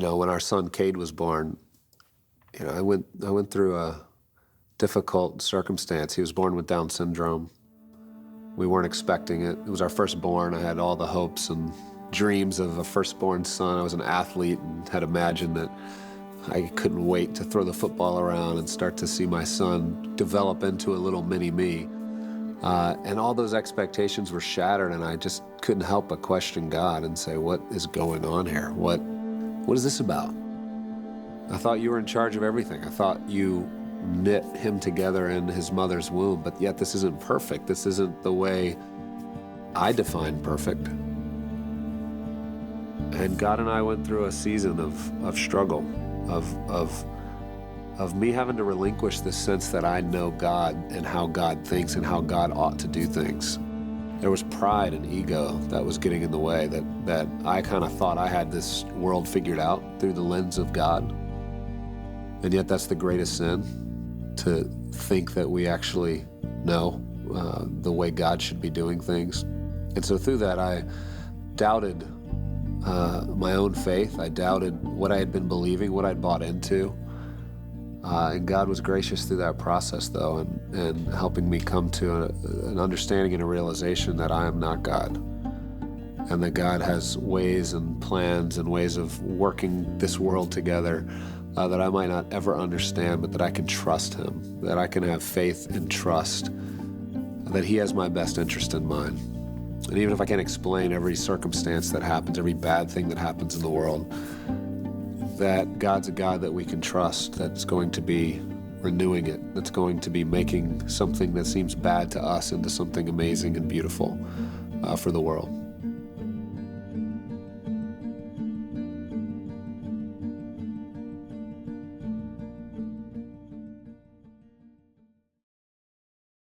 when our son Cade was born, I went through a difficult circumstance. He was born with Down syndrome. We weren't expecting it. It was our firstborn. I had all the hopes and dreams of a firstborn son. I was an athlete and had imagined that I couldn't wait to throw the football around and start to see my son develop into a little mini-me. And all those expectations were shattered, and I just couldn't help but question God and say, what is going on here? What is this about? I thought you were in charge of everything. I thought you knit him together in his mother's womb, but yet this isn't perfect. This isn't the way I define perfect. And God and I went through a season of struggle, of me having to relinquish this sense that I know God and how God thinks and how God ought to do things. There was pride and ego that was getting in the way, that I kind of thought I had this world figured out through the lens of God. And yet that's the greatest sin, to think that we actually know the way God should be doing things. And so through that, I doubted my own faith. I doubted what I had been believing, what I'd bought into. And God was gracious through that process, though, and helping me come to an understanding and a realization that I am not God, and that God has ways and plans and ways of working this world together that I might not ever understand, but that I can trust Him, that I can have faith and trust that He has my best interest in mind. And even if I can't explain every circumstance that happens, every bad thing that happens in the world, that God's a God that we can trust, that's going to be renewing it, that's going to be making something that seems bad to us into something amazing and beautiful for the world.